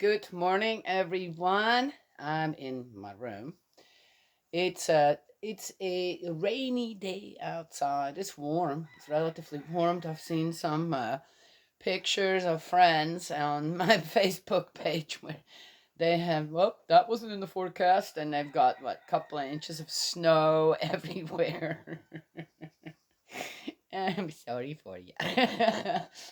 Good morning, everyone. I'm in my room. It's a rainy day outside. It's warm. It's relatively warm. I've seen some pictures of friends on my Facebook page where they have. Well, that wasn't in the forecast, and they've got what couple of inches of snow everywhere. I'm sorry for you.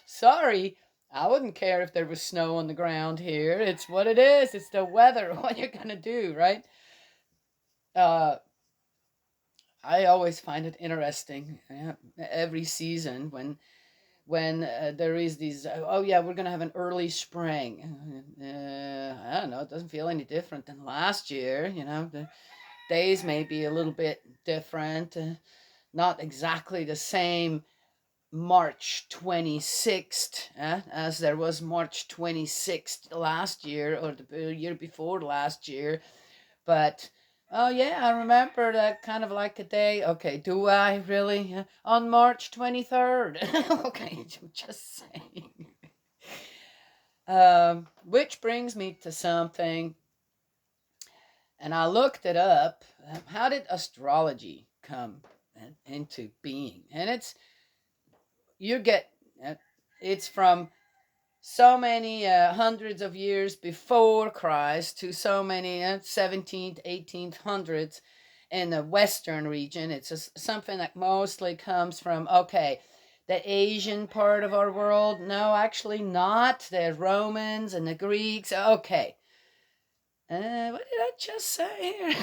Sorry. I wouldn't care if there was snow on the ground here. It's what it is. It's the weather. What you're gonna do, right? Uh, I always find it interesting. Yeah, every season when there is these. Oh yeah, we're gonna have an early spring. I don't know. It doesn't feel any different than last year. The days may be a little bit different. Not exactly the same March 26th, as there was March 26th last year or the year before last year. But oh, yeah, I remember that kind of like a day. Okay, do I really? On March 23rd. Okay, just saying. Which brings me to something, and I looked it up. How did astrology come into being? And you get uh, it's from so many hundreds of years before Christ to so many 17th, 18th hundreds in the Western region. It's something that mostly comes from, okay, the Asian part of our world. No, actually not. The Romans and the Greeks. Okay. What did I just say here?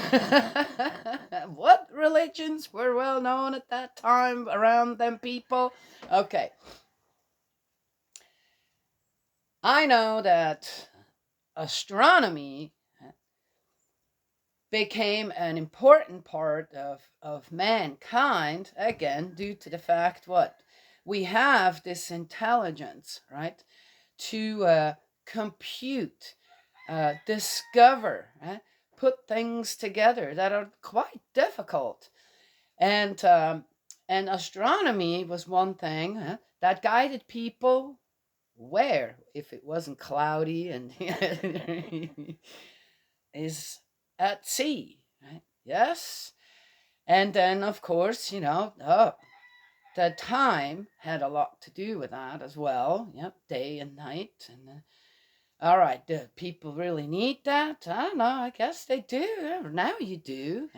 What religions were well known at that time around them people? Okay. I know that astronomy became an important part of mankind, again, due to the fact what? We have this intelligence, right? To compute, discover, put things together that are quite difficult. And, and astronomy was one thing that guided people where, if it wasn't cloudy and is at sea, right? Yes. And then, of course, the time had a lot to do with that as well. Yep, day and night. And all right, do people really need that? I don't know. I guess they do. Now you do.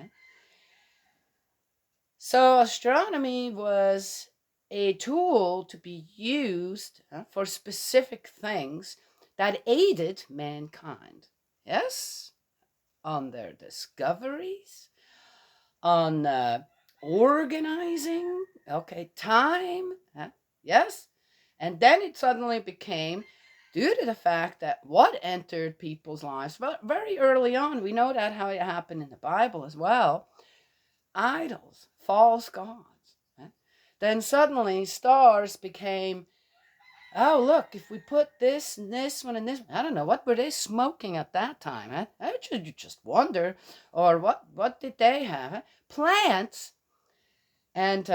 So astronomy was a tool to be used for specific things that aided mankind. Yes, on their discoveries, on organizing, okay, time, yes. And then it suddenly became, due to the fact that what entered people's lives, well, very early on, we know that how it happened in the Bible as well, idols, false gods. Then suddenly stars became, oh, look, if we put this and this one and this, I don't know, what were they smoking at that time? I should just wonder. Or what did they have? Plants and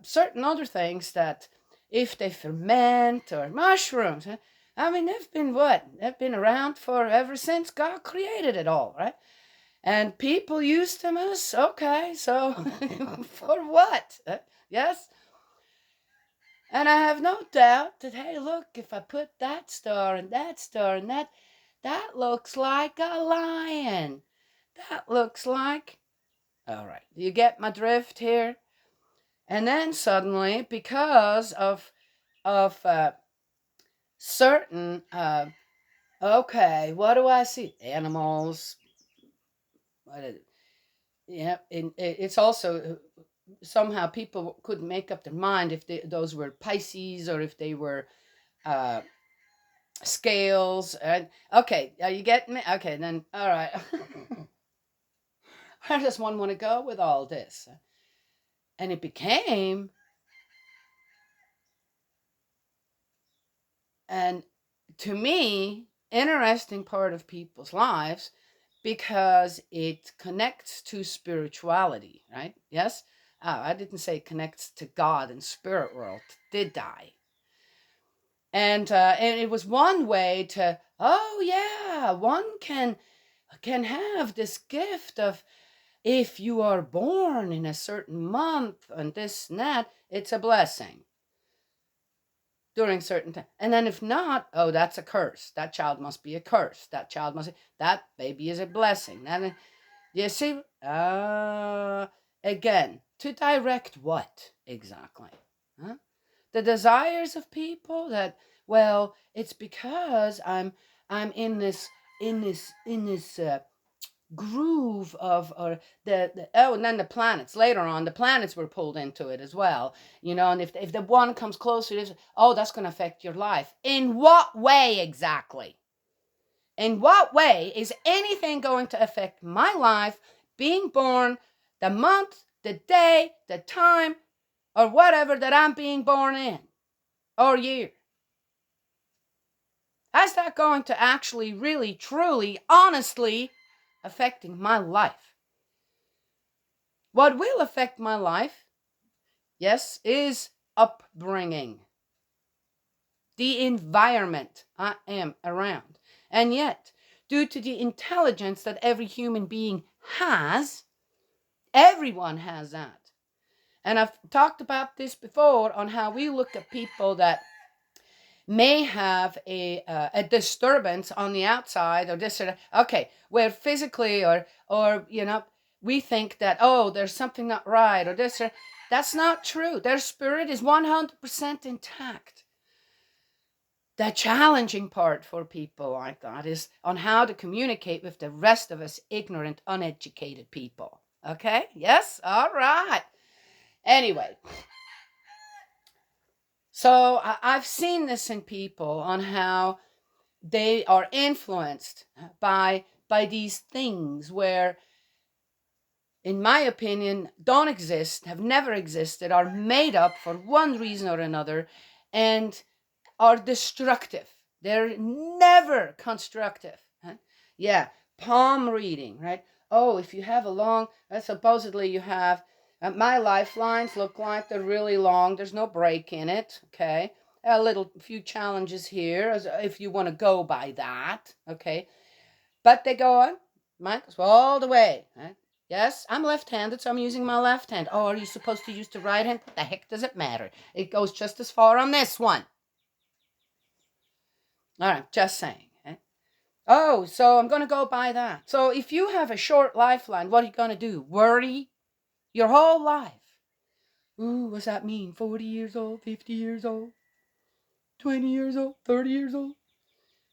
certain other things that, if they ferment, or mushrooms, I mean, they've been what? They've been around for ever since God created it all, right? And people use them as, okay, so for what? Yes? And I have no doubt that, hey, look, if I put that star and that star and that looks like a lion. That looks like. All right, you get my drift here? And then suddenly, because of certain, okay, what do I see? Animals. What is it? Yeah, it's also somehow people couldn't make up their mind if those were Pisces or if they were uh, scales. Okay, are you getting me? Okay, then, all right. Where does one want to go with all this? And it became, and to me, interesting part of people's lives because it connects to spirituality, right? Yes? Oh, I didn't say it connects to God and spirit world, did I? And it was one way to Oh yeah, one can have this gift of, if you are born in a certain month and this and that, it's a blessing during certain time. And then if not, oh, that's a curse. That child must be a curse. That child must, that baby is a blessing. Then you see, again, to direct what exactly? Huh? The desires of people that, well, it's because I'm in this groove of, or the oh, and then the planets later on, the planets were pulled into it as well, and if the one comes closer to this, oh, that's going to affect your life. In what way exactly? In what way is anything going to affect my life, being born, the month, the day, the time, or whatever that I'm being born in, or year? How's that going to actually, really, truly, honestly affecting my life? What will affect my life, yes, is upbringing, the environment I am around. And yet, due to the intelligence that every human being has, everyone has that. And I've talked about this before on how we look at people that may have a disturbance on the outside, or this or that. Okay, where physically or we think that, oh, there's something not right, or this or that's not true. Their spirit is 100% intact. The challenging part for people like that is on how to communicate with the rest of us ignorant, uneducated people. Okay? Yes? All right. Anyway, so I've seen this in people on how they are influenced by these things where, in my opinion, don't exist, have never existed, are made up for one reason or another, and are destructive. They're never constructive. Huh? Yeah, palm reading, right? Oh, if you have a long, supposedly you have, my lifelines look like they're really long. There's no break in it, okay? A little few challenges here, if you want to go by that, okay? But they go on, mine goes all the way, right? Yes, I'm left-handed, so I'm using my left hand. Oh, are you supposed to use the right hand? What the heck does it matter? It goes just as far on this one. All right, just saying. Eh? Oh, so I'm going to go by that. So if you have a short lifeline, what are you going to do? Worry your whole life? Ooh, what's that mean? 40 years old, 50 years old, 20 years old, 30 years old?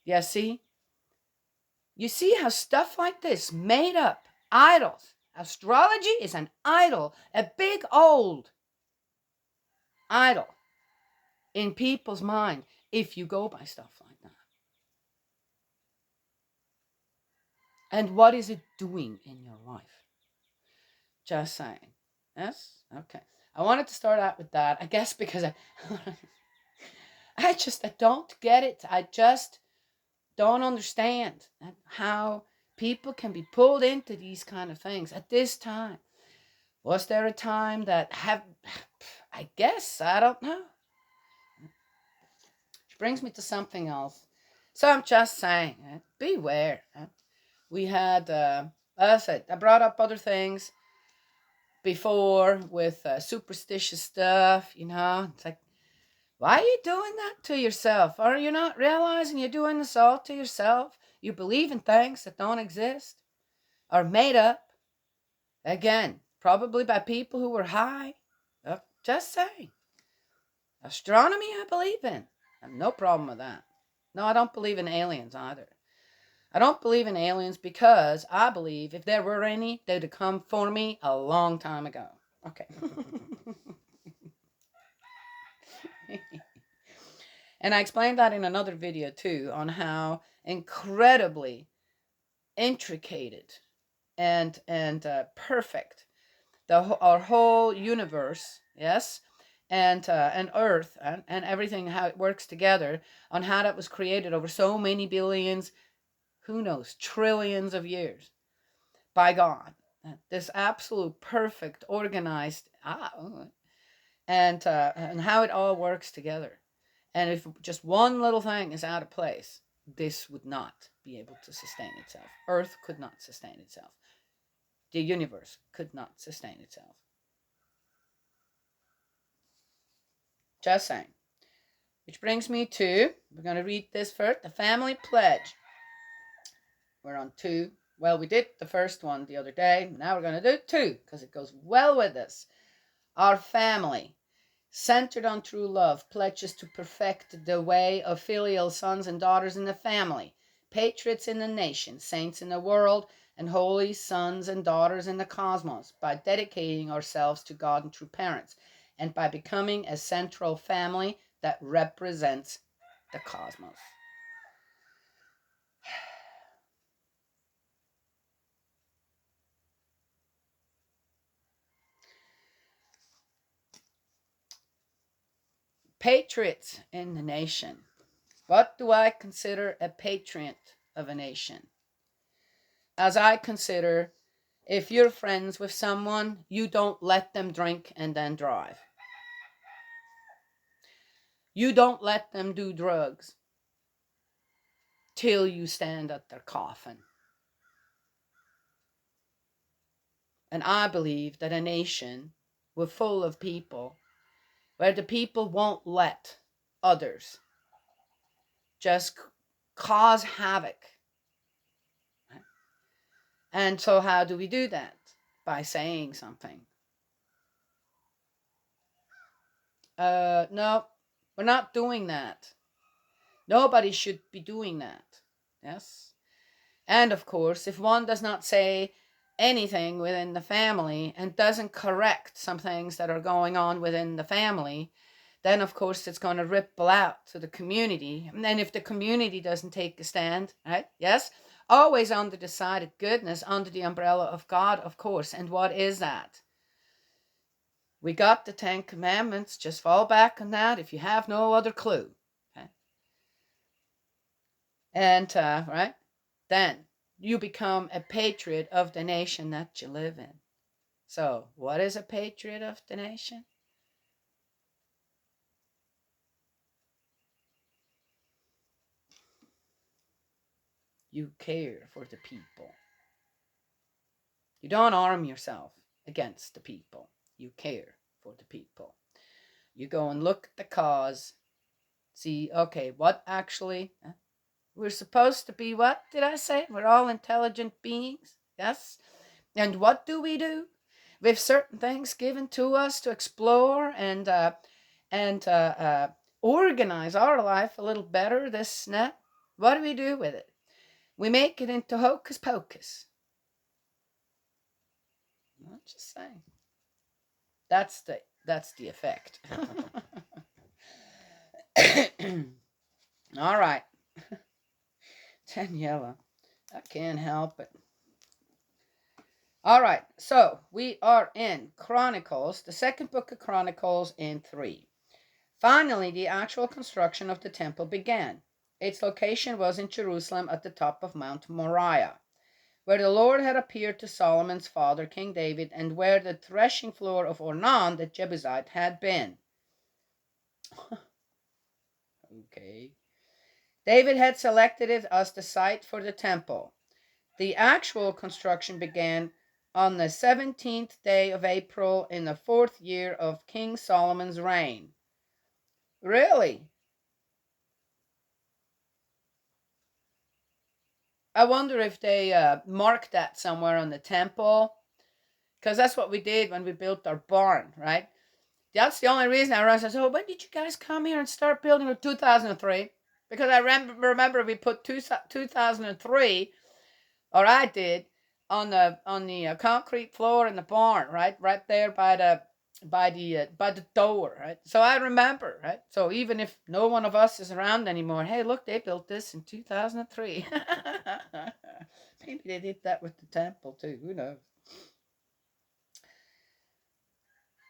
Yeah, see? You see how stuff like this, made up idols. Astrology is an idol, a big old idol in people's mind if you go by stuff like that. And what is it doing in your life? Just saying. Yes? Okay. I wanted to start out with that, I guess, because I don't get it. I just don't understand how people can be pulled into these kind of things at this time. Was there a time that I guess, I don't know. Which brings me to something else. So I'm just saying, beware. We had, as I said, I brought up other things before with superstitious stuff, It's like, why are you doing that to yourself? Are you not realizing you're doing this all to yourself? You believe in things that don't exist, are made up, again, probably by people who were high. Just saying. Astronomy, I believe in. I have no problem with that. No, I don't believe in aliens either. I don't believe in aliens because I believe if there were any, they'd have come for me a long time ago. Okay. And I explained that in another video too, on how incredibly intricate and perfect our whole universe, yes, and Earth and everything, how it works together, on how that was created over so many billions, who knows, trillions of years by God. This absolute perfect organized, and how it all works together. And if just one little thing is out of place, this would not be able to sustain itself. Earth could not sustain itself. The universe could not sustain itself. Just saying. Which brings me to, we're going to read this first, the family pledge. We're on 2. Well, we did the first one the other day. Now we're going to do 2 because it goes well with this. Our family, centered on true love, pledges to perfect the way of filial sons and daughters in the family, patriots in the nation, saints in the world, and holy sons and daughters in the cosmos, by dedicating ourselves to God and true parents, and by becoming a central family that represents the cosmos. Patriots in the nation. What do I consider a patriot of a nation? As I consider, if you're friends with someone, you don't let them drink and then drive. You don't let them do drugs till you stand at their coffin. And I believe that a nation with full of people, where the people won't let others just cause havoc. And so how do we do that? By saying something. No, we're not doing that. Nobody should be doing that. Yes? And of course, if one does not say anything within the family and doesn't correct some things that are going on within the family, then of course it's going to ripple out to the community. And then if the community doesn't take a stand, right? Yes? Always under the side of goodness, under the umbrella of God, of course. And what is that? We got the 10 Commandments. Just fall back on that if you have no other clue. Okay? And, right? Then you become a patriot of the nation that you live in. So, what is a patriot of the nation? You care for the people. You don't arm yourself against the people. You care for the people. You go and look at the cause. See, okay, what actually? We're supposed to be, what did I say? We're all intelligent beings. Yes? And what do? We have certain things given to us to explore and organize our life a little better, this and that. What do we do with it? We make it into hocus pocus. I'm just saying. That's the effect. All right. Daniela, I can't help it. All right, so we are in Chronicles, the second book of Chronicles in 3. Finally, the actual construction of the temple began. Its location was in Jerusalem at the top of Mount Moriah, where the Lord had appeared to Solomon's father, King David, and where the threshing floor of Ornan, the Jebusite, had been. Okay. David had selected it as the site for the temple. The actual construction began on the 17th day of April in the 4th year of King Solomon's reign. Really? I wonder if they marked that somewhere on the temple, because that's what we did when we built our barn, right? That's the only reason I realized, oh, when did you guys come here and start building? In 2003, because I remember we put 2003, or I did, on the concrete floor in the barn, right there by the door, right? So I remember, right? So even if no one of us is around anymore, hey, look, they built this in 2003. Maybe they did that with the temple too. Who knows?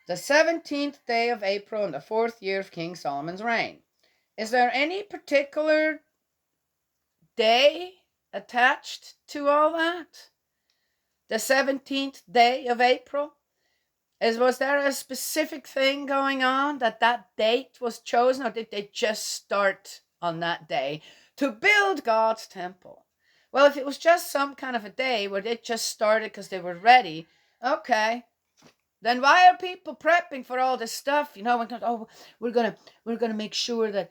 The 17th day of April in the 4th year of King Solomon's reign. Is there any particular day attached to all that? The 17th day of April? Was there a specific thing going on that date was chosen, or did they just start on that day to build God's temple. Well, if it was just some kind of a day where they just started because they were ready, okay. Then why are people prepping for all this stuff? Oh, we're gonna make sure that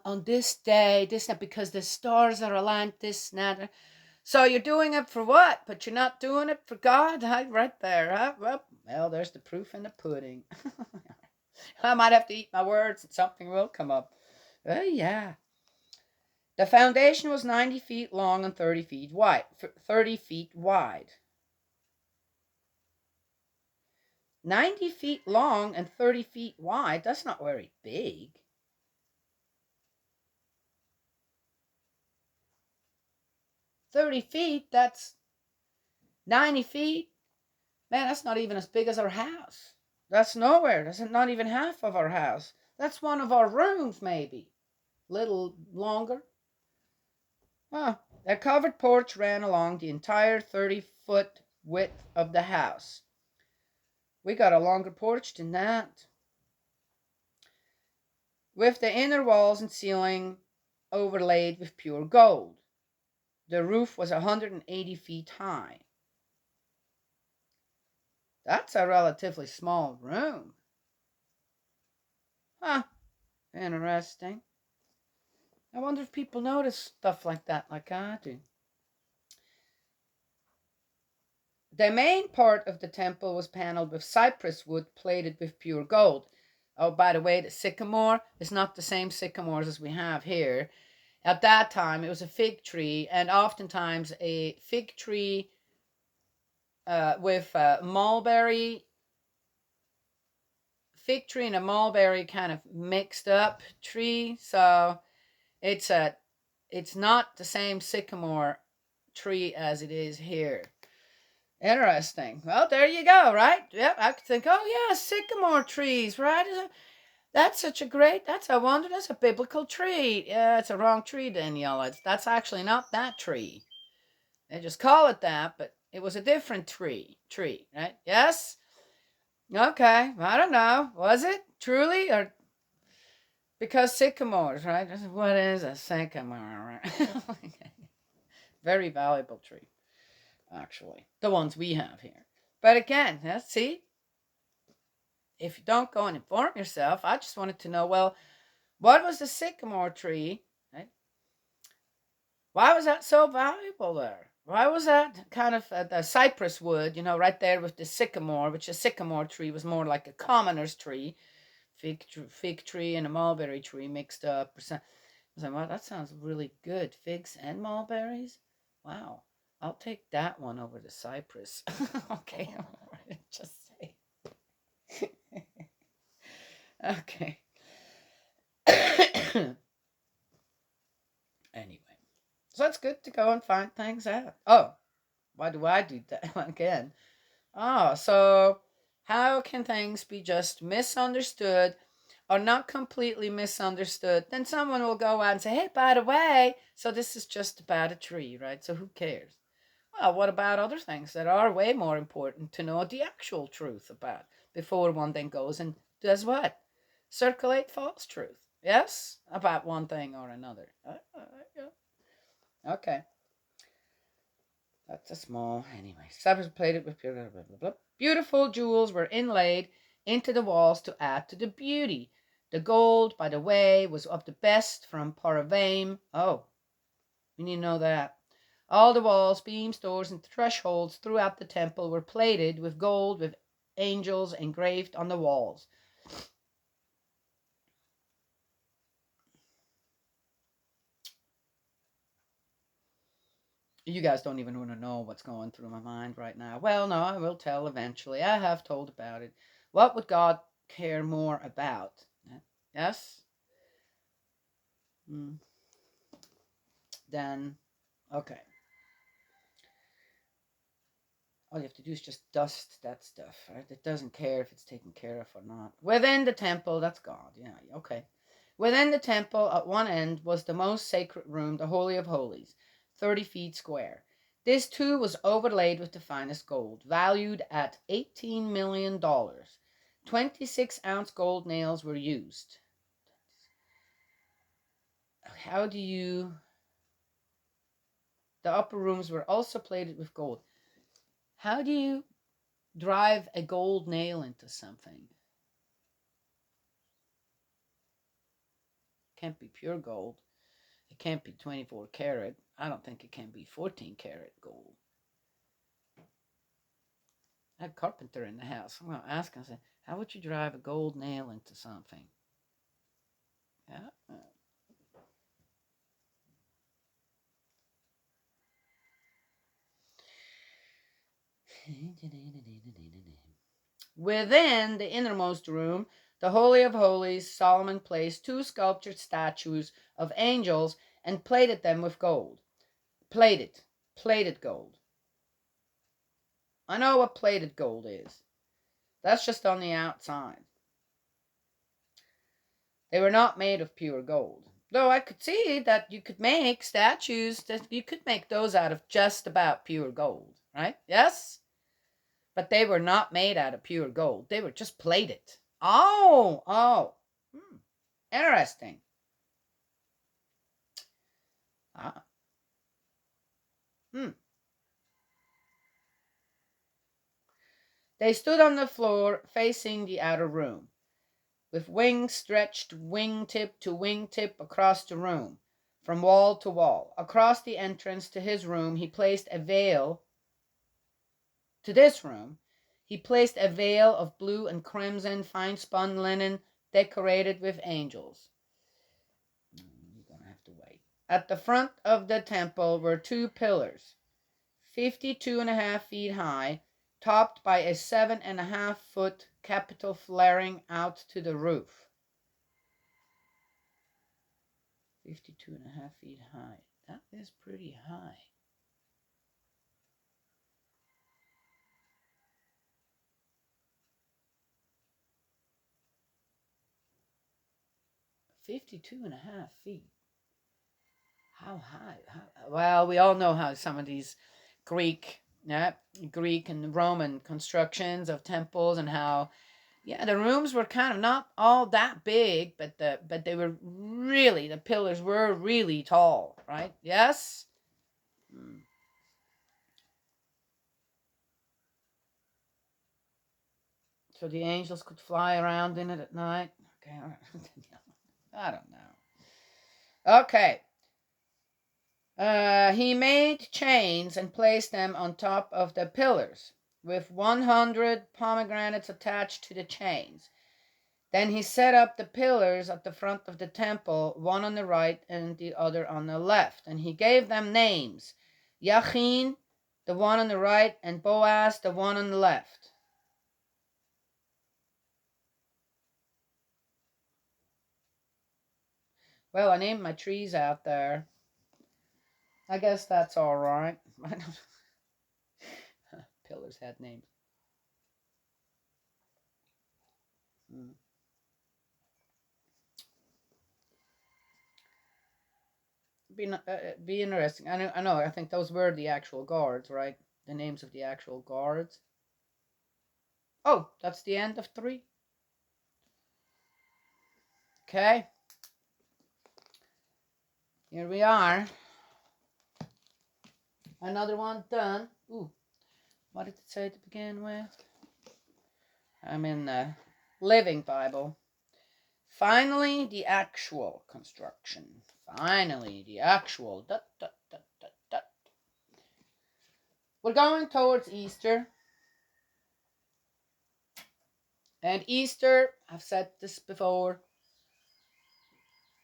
on this day, because the stars are aligned, this and that. So you're doing it for what? But you're not doing it for God, huh? Right there, huh? Well, there's the proof in the pudding. I might have to eat my words and something will come up. Oh, yeah. The foundation was 90 feet long and 30 feet wide. 30 feet wide. 90 feet long and 30 feet wide. That's not very big. $30, that's 90 feet. Man, that's not even as big as our house. That's nowhere. That's not even half of our house. That's one of our rooms, maybe. Little longer. Huh. A covered porch ran along the entire 30-foot width of the house. We got a longer porch than that. With the inner walls and ceiling overlaid with pure gold. The roof was 180 feet high. That's a relatively small room. Huh. Interesting. I wonder if people notice stuff like that like I do. The main part of the temple was paneled with cypress wood plated with pure gold. Oh, by the way, the sycamore is not the same sycamores as we have here. At that time, it was a fig tree, and oftentimes a fig tree with a mulberry, fig tree and a mulberry kind of mixed up tree. So it's not the same sycamore tree as it is here. Interesting. Well, there you go, right? Yep, I could think, oh yeah, sycamore trees, right? That's a wonder, that's a biblical tree. Yeah, it's a wrong tree, Danielle. That's actually not that tree. They just call it that, but it was a different tree, right? Yes? Okay, I don't know. Was it truly, or because sycamores, right? What is a sycamore? Very valuable tree, actually. The ones we have here. But again, see, if you don't go and inform yourself, I just wanted to know, well, what was the sycamore tree? Right? Why was that so valuable there? Why was that kind of the cypress wood, right there with the sycamore, which a sycamore tree was more like a commoner's tree, fig tree and a mulberry tree mixed up. Or something. I was like, well, that sounds really good. Figs and mulberries? Wow. I'll take that one over the cypress. Okay, just say. Okay. Anyway, so it's good to go and find things out. Oh, why do I do that again? Oh, so how can things be just misunderstood or not completely misunderstood? Then someone will go out and say, hey, by the way, so this is just about a tree, right? So who cares? Well, what about other things that are way more important to know the actual truth about before one then goes and does what? Circulate false truth. Yes? About one thing or another. Okay. That's a small, anyway. Cypress plated with blah, blah, blah, blah. Beautiful jewels were inlaid into the walls to add to the beauty. The gold, by the way, was of the best from Paravaim. Oh, we need to know that. All the walls, beams, doors, and thresholds throughout the temple were plated with gold with angels engraved on the walls. You guys don't even want to know what's going through my mind right now. Well, no, I will tell eventually. I have told about it. What would God care more about? Yes? Then, okay. All you have to do is just dust that stuff, right? It doesn't care if it's taken care of or not. Within the temple, that's God. Yeah, okay. Within the temple, at one end, was the most sacred room, the Holy of Holies, 30 feet square. This, too, was overlaid with the finest gold, valued at $18 million. 26-ounce gold nails were used. How do you... The upper rooms were also plated with gold. How do you drive a gold nail into something? It can't be pure gold. It can't be 24 karat. I don't think it can be 14 karat gold. I had a carpenter in the house. I'm going to ask him, I said, how would you drive a gold nail into something? Yeah. Within the innermost room, the Holy of Holies, Solomon placed 2 sculptured statues of angels and plated them with gold. Plated gold. I know what plated gold is. That's just on the outside. They were not made of pure gold. Though I could see that you could make statues, that you could make those out of just about pure gold, right? Yes? But they were not made out of pure gold. They were just plated. Oh. Interesting. Ah. They stood on the floor facing the outer room, with wings stretched wingtip to wingtip across the room, from wall to wall. Across the entrance to his room, he placed a veil. To this room, he placed a veil of blue and crimson fine-spun linen decorated with angels. You're going to have to wait. At the front of the temple were 2 pillars, 52.5 feet high, topped by a 7.5-foot capital flaring out to the roof. 52.5 feet high. That is pretty high. $52.5 feet. How high? Well, we all know how some of these Greek and Roman constructions of temples, and how, the rooms were kind of not all that big, but they were really, the pillars were really tall, right? Yes. So the angels could fly around in it at night. Okay, all right. I don't know. Okay. He made chains and placed them on top of the pillars, with 100 pomegranates attached to the chains. Then he set up the pillars at the front of the temple, one on the right and the other on the left. And he gave them names: Yachin, the one on the right, and Boaz, the one on the left. Well, I named my trees out there. I guess that's all right. Pillars had names. Be interesting. I know. I think those were the actual guards, right? The names of the actual guards. Oh, that's the end of 3. Okay. Here we are. Another one done. Ooh, what did it say to begin with? I'm in the Living Bible. Finally, the actual construction. Finally, the actual. We're going towards Easter. And Easter, I've said this before,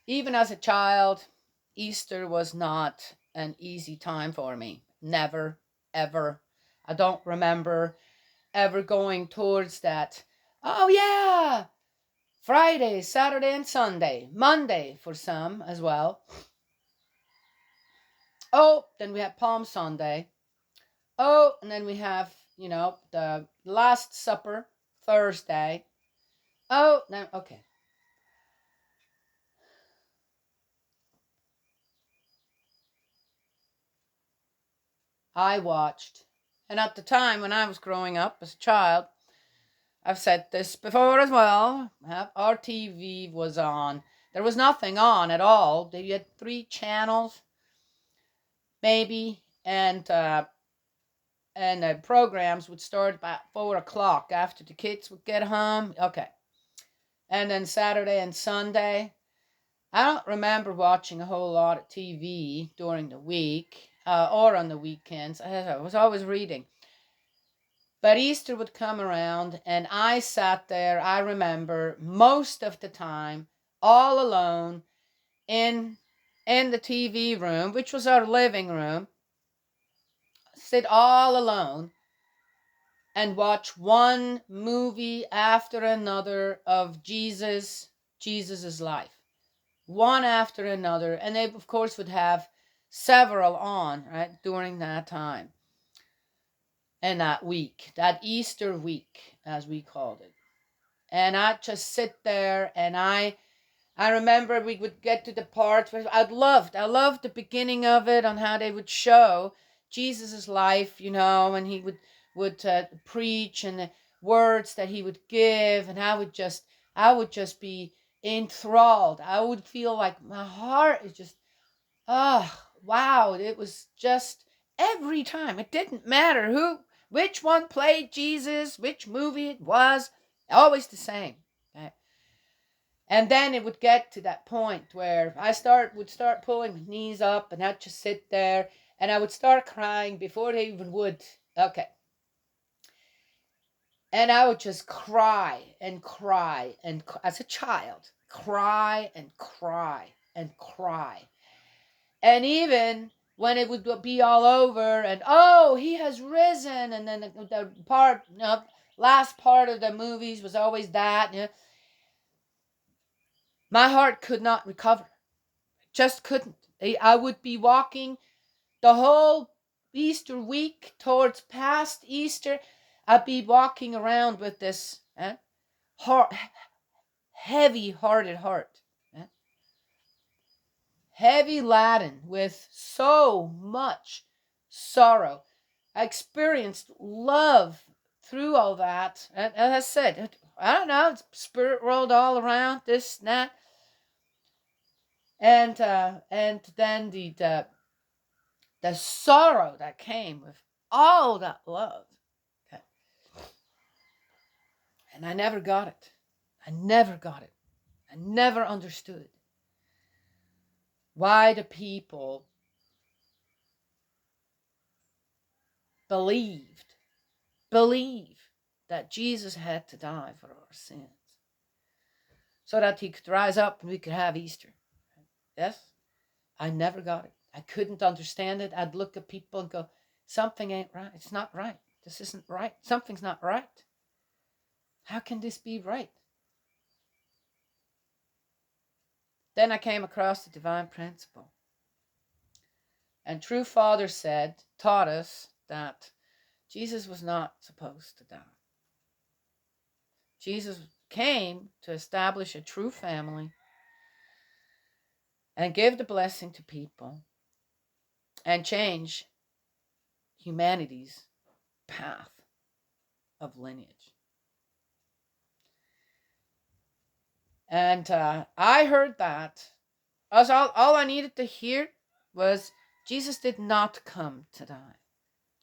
even as a child, Easter was not an easy time for me. Never, ever. I don't remember ever going towards that. Oh, yeah! Friday, Saturday, and Sunday. Monday for some as well. Oh, then we have Palm Sunday. Oh, and then we have, the Last Supper, Thursday. Oh, no, okay. I watched, and at the time when I was growing up as a child, I've said this before as well, our TV was on There was nothing on at all. You had 3 channels, maybe, and programs would start about 4 o'clock after the kids would get home. Okay. And then Saturday and Sunday. I don't remember watching a whole lot of TV during the week or on the weekends. I was always reading. But Easter would come around, and I sat there, I remember, most of the time, all alone in the TV room, which was our living room, sit all alone and watch one movie after another of Jesus's life, one after another. And they, of course, would have several on, right, during that time. And that week, that Easter week, as we called it. And I'd just sit there, and I remember we would get to the part where I loved the beginning of it, on how they would show Jesus's life, and he would preach, and the words that he would give, and I would just be enthralled. I would feel like my heart is just, oh, wow. It was just every time. It didn't matter which one played Jesus, which movie it was, always the same. Okay? And then it would get to that point where I would start pulling my knees up, and I'd just sit there, and I would start crying before they even would. Okay. And I would just cry and cry, and as a child, cry and cry and cry. And even when it would be all over, and oh, he has risen, and then the last part of the movies was always that. My heart could not recover. Just couldn't. I would be walking the whole Easter week towards past Easter. I'd be walking around with this heavy-hearted heart. Heavy laden with so much sorrow. I experienced love through all that. And as I said, I don't know, spirit world all around, this and that. And then the sorrow that came with all that love. Okay. And I never got it. I never got it. I never understood why the people believe that Jesus had to die for our sins so that he could rise up and we could have Easter. Yes? I never got it. I couldn't understand it. I'd look at people and go, something ain't right. It's not right. This isn't right. Something's not right. How can this be right? Then I came across the divine principle. And True Father taught us that Jesus was not supposed to die. Jesus came to establish a true family and give the blessing to people and change humanity's path of lineage. And I heard that. All I needed to hear was Jesus did not come to die.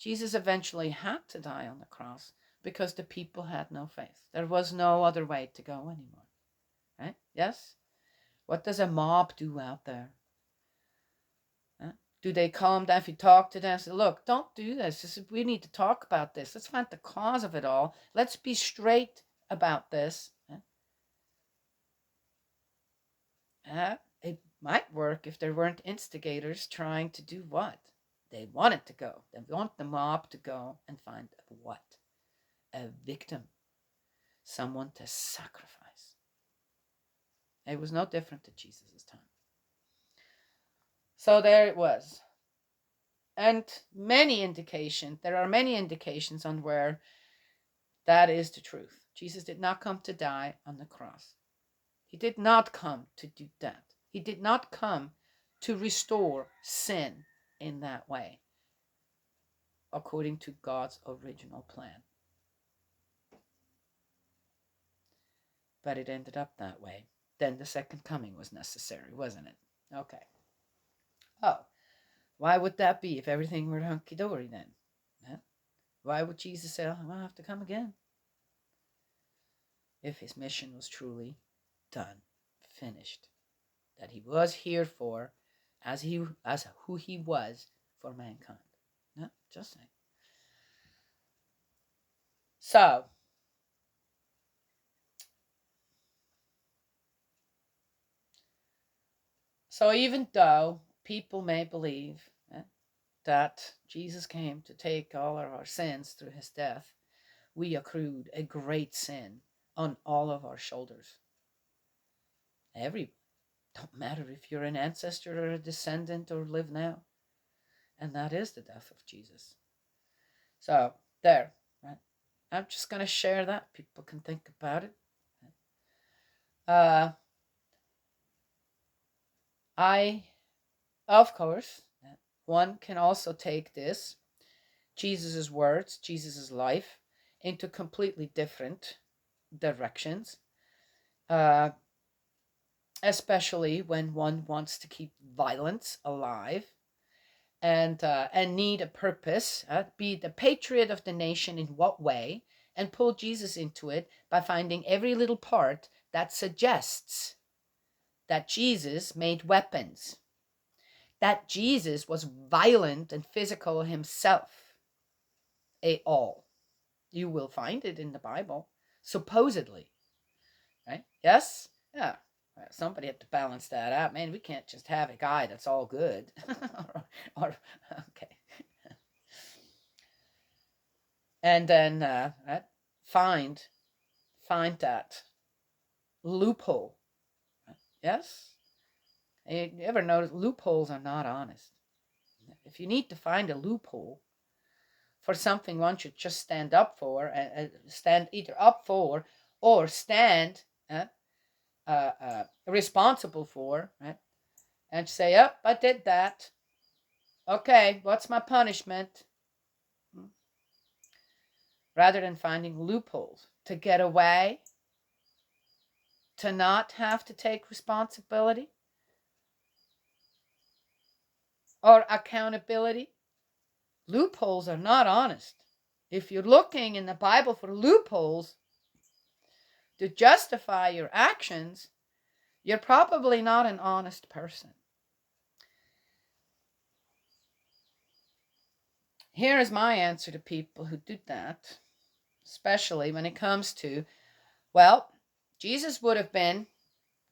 Jesus eventually had to die on the cross because the people had no faith. There was no other way to go anymore. Right? Yes? What does a mob do out there? Huh? Do they calm down if you talk to them and say, look, don't do this. We need to talk about this. Let's find the cause of it all. Let's be straight about this. It might work if there weren't instigators trying to do what? They wanted to go. They want the mob to go and find what? A victim. Someone to sacrifice. It was no different to Jesus' time. So there it was. And there are many indications on where that is the truth. Jesus did not come to die on the cross. He did not come to do that. He did not come to restore sin in that way, according to God's original plan. But it ended up that way. then the second coming was necessary, wasn't it? Okay. Oh, why would that be if everything were hunky-dory then? Huh? Why would Jesus say, I'll have to come again? If his mission was truly done, finished, that he was here for, as who he was for mankind. No, just saying. So even though people may believe that Jesus came to take all of our sins through his death, we accrued a great sin on all of our shoulders. Everyone. Don't matter if you're an ancestor or a descendant or live now. And that is the death of Jesus. So, there. Right? I'm just going to share that. People can think about it. Of course, one can also take this, Jesus' words, Jesus' life, into completely different directions. Especially when one wants to keep violence alive and need a purpose, be the patriot of the nation in what way, and pull Jesus into it by finding every little part that suggests that Jesus made weapons, that Jesus was violent and physical himself. All. You will find it in the Bible, supposedly. Right? Yes? Yeah. Well, somebody had to balance that out. Man, we can't just have a guy that's all good. Okay. And then find that loophole. Yes? You ever notice loopholes are not honest? If you need to find a loophole for something one should just stand up for, and stand either up for or stand responsible for, right? And say, "Yep, I did that. Okay, what's my punishment?" Rather than finding loopholes to get away, to not have to take responsibility or accountability. Loopholes are not honest. If you're looking in the Bible for loopholes to justify your actions, you're probably not an honest person. Here is my answer to people who do that, especially when it comes to, well, Jesus would have been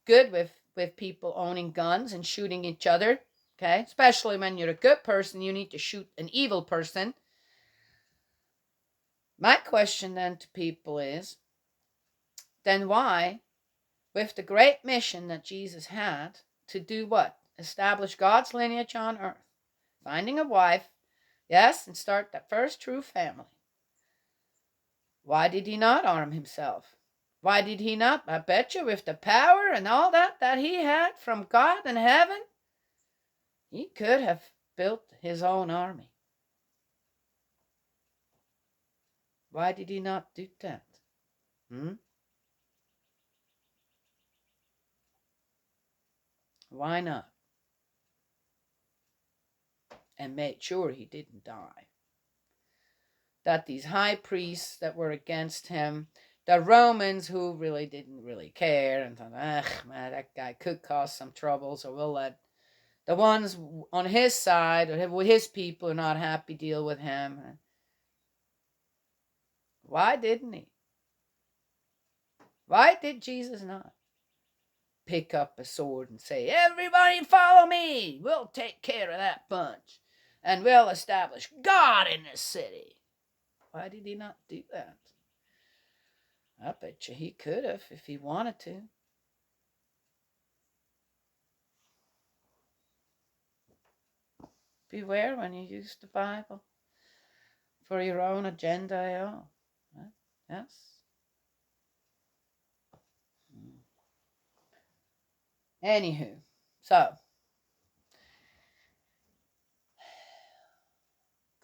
good with people owning guns and shooting each other, okay? Especially when you're a good person, you need to shoot an evil person. My question then to people is, then why, with the great mission that Jesus had to do what? Establish God's lineage on earth, finding a wife, yes, and start that first true family. Why did he not arm himself? Why did he not? I bet you with the power and all that he had from God and heaven, he could have built his own army. Why did he not do that? Why not? And made sure he didn't die. That these high priests that were against him, the Romans who really didn't really care and thought, man, that guy could cause some trouble, so we'll let the ones on his side, or his people are not happy, deal with him. Why didn't he? Why did Jesus not pick up a sword and say, everybody follow me, we'll take care of that bunch, and we'll establish God in this city? Why did he not do that? I bet you he could have if he wanted to. Beware when you use the Bible for your own agenda. Yes. Anywho, so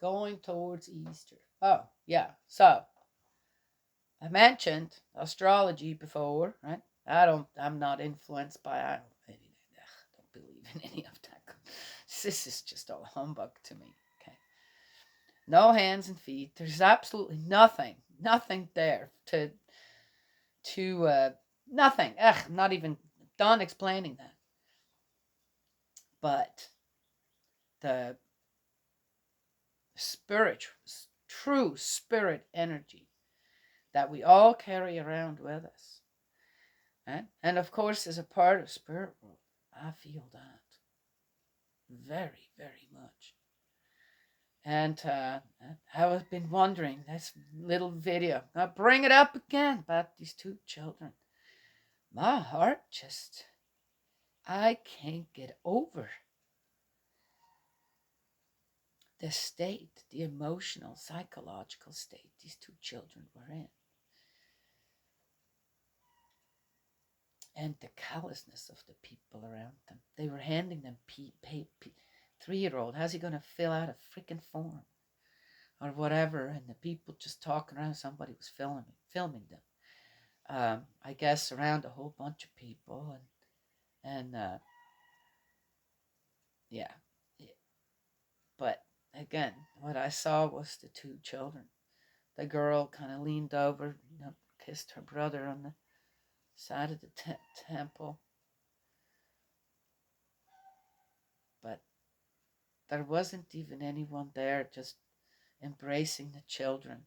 going towards Easter. Oh, yeah. So I mentioned astrology before, right? I'm not influenced by, I don't believe in any of that. This is just all humbug to me. Okay. No hands and feet. There's absolutely nothing there to nothing. I'm not even done explaining that. But the spirit, true spirit energy that we all carry around with us. And of course, as a part of spirit world, I feel that very, very much. And I've been wondering, this little video, I'll bring it up again about these two children. My heart just, I can't get over the state, the emotional, psychological state these two children were in. And the callousness of the people around them. They were handing them 3-year-old. How's he going to fill out a freaking form? Or whatever. And the people just talking around. Somebody was filming them. I guess around a whole bunch of people. And yeah. But again, what I saw was the two children. The girl kind of leaned over, kissed her brother on the side of the temple. But there wasn't even anyone there, just embracing the children,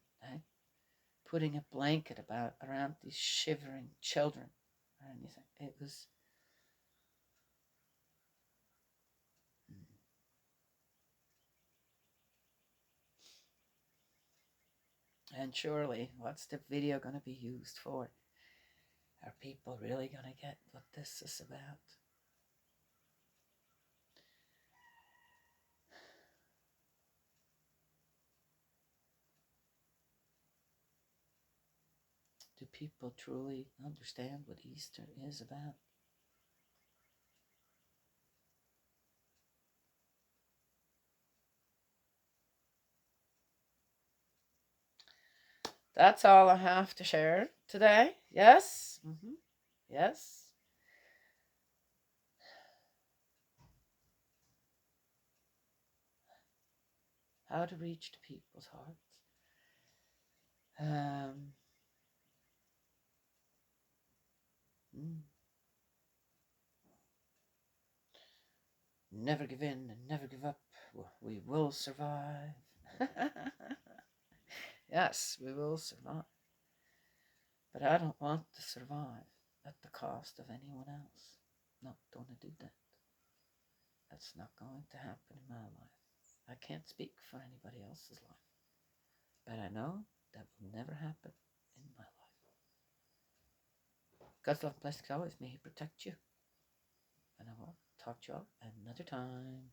putting a blanket around these shivering children or anything. It was. And surely, what's the video going to be used for? Are people really going to get what this is about? Do people truly understand what Easter is about? That's all I have to share today. Yes? Mm-hmm. Yes. How to reach the people's hearts. Mm. Never give in and never give up. We will survive. Yes, we will survive. But I don't want to survive at the cost of anyone else. No, don't want to do that. That's not going to happen in my life. I can't speak for anybody else's life. But I know that will never happen in my life. God's love and blessings always. May He protect you. And I will talk to you all another time.